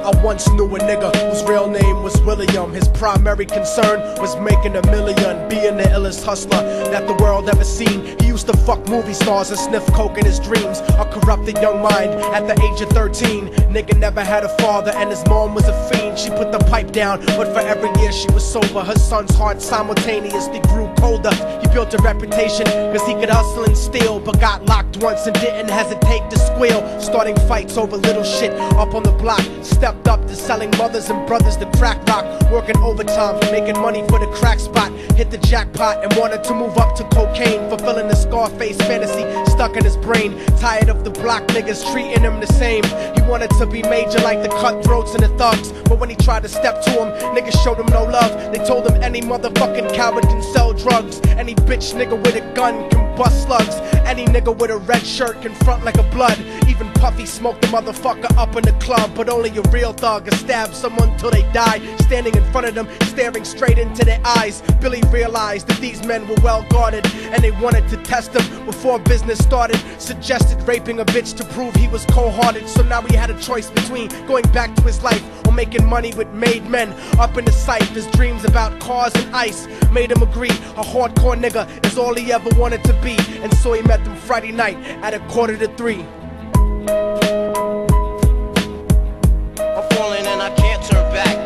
I once knew a nigga whose real name was William. His primary concern was making a million, being the illest hustler that the world ever seen. He used to fuck movie stars and sniff coke in his dreams. A corrupted young mind at the age of 13. Nigga never had a father and his mom was a fiend. She put the pipe down, but for every year she was sober, her son's heart simultaneously grew colder. He built a reputation cause he could hustle and steal, but got locked once and didn't hesitate to squeal. Starting fights over little shit up on the block. Stepped up to selling mothers and brothers the crack rock. Working overtime, making money for the crack spot. Hit the jackpot and wanted to move up to cocaine, fulfilling the Scarface fantasy stuck in his brain. Tired of the block niggas treating him the same. He wanted to be major like the cutthroats and the thugs, but when he tried to step to him, niggas showed him no love. They told him any motherfucking coward can sell drugs. Any bitch nigga with a gun can bust slugs. Any nigga with a red shirt can front like a blood. Even Puffy smoked the motherfucker up in the club, but only a real thug can stab someone till they die. Standing in front of them, staring straight into their eyes, Billy realized that these men were well guarded, and they wanted to test him before business started. Suggested raping a bitch to prove he was cold-hearted. So now he had a choice between going back to his life or making money with made men. Up in the sight, his dreams about cars and ice made him agree a hardcore nigga is all he ever wanted to be. And so he met them Friday night at 2:45. I'm falling and I can't turn back.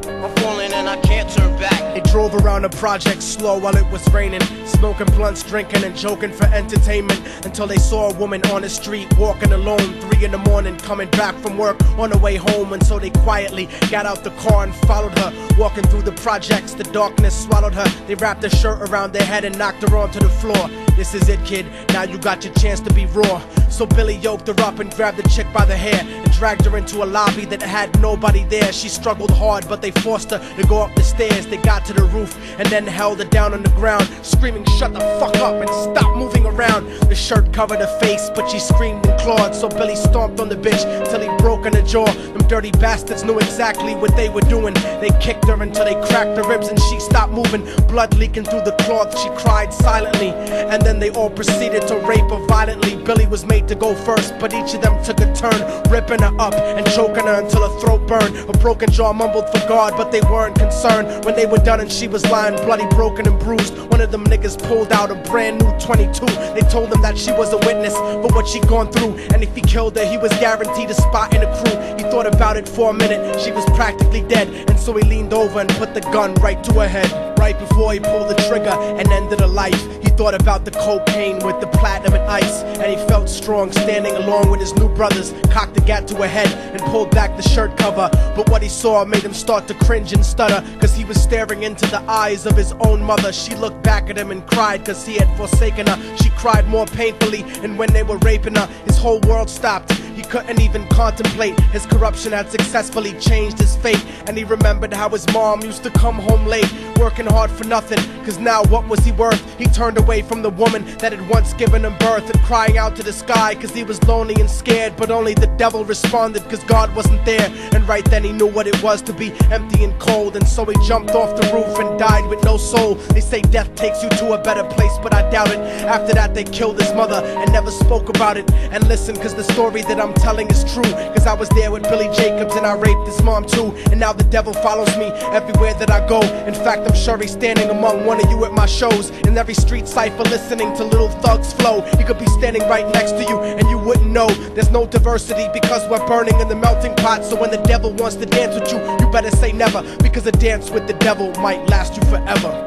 I'm falling and I can't turn back. They drove around the project slow while it was raining, smoking blunts, drinking and joking for entertainment, until they saw a woman on the street walking alone, 3 in the morning, coming back from work on her way home. And so they quietly got out the car and followed her, walking through the projects. The darkness swallowed her. They wrapped her shirt around their head and knocked her onto the floor. This is it, kid, now you got your chance to be raw. So Billy yoked her up and grabbed the chick by the hair and dragged her into a lobby that had nobody there. She struggled hard, but they forced her to go up the stairs. They got to the roof and then held her down on the ground, screaming, "Shut the fuck up and stop moving around." The shirt covered her face, but she screamed and clawed. So Billy stomped on the bitch till he broke in her jaw. Them dirty bastards knew exactly what they were doing. They kicked her until they cracked her ribs and she stopped moving. Blood leaking through the cloth, she cried silently, and then they all proceeded to rape her violently. Billy was made to go first, but each of them took a turn, ripping her up and choking her until her throat burned. Her broken jaw mumbled for God, but they weren't concerned. When they were done and she was lying bloody, broken and bruised, one of them niggas pulled out a brand new 22. They told him that she was a witness for what she'd gone through, and if he killed her, he was guaranteed a spot in the crew. He thought about it for a minute, she was practically dead, and so he leaned over and put the gun right to her head. Right before he pulled the trigger and ended her life, he thought about the cocaine with the platinum and ice, and he felt strong standing along with his new brothers. Cocked the gat to her head and pulled back the shirt cover, but what he saw made him start to cringe and stutter, cause he was staring into the eyes of his own mother. She looked back at him and cried cause he had forsaken her. She cried more painfully, and when they were raping her, his whole world stopped. He couldn't even contemplate. His corruption had successfully changed his fate, and he remembered how his mom used to come home late, working hard for nothing, cause now what was he worth? He turned away from the woman that had once given him birth, and crying out to the sky cause he was lonely and scared, but only the devil responded cause God wasn't there. And right then he knew what it was to be empty and cold, and so he jumped off the roof and died with no soul. They say death takes you to a better place, but I doubt it. After that they killed his mother and never spoke about it. And listen, cause the story that I'm telling is true, cause I was there with Billy Jacobs and I raped his mom too. And now the devil follows me everywhere that I go. In fact, I'm sure he's standing among one of you at my shows, in every street cipher listening to Little Thug's flow. He could be standing right next to you and you wouldn't know. There's no diversity because we're burning in the melting pot. So when the devil wants to dance with you, you better say never, because a dance with the devil might last you forever.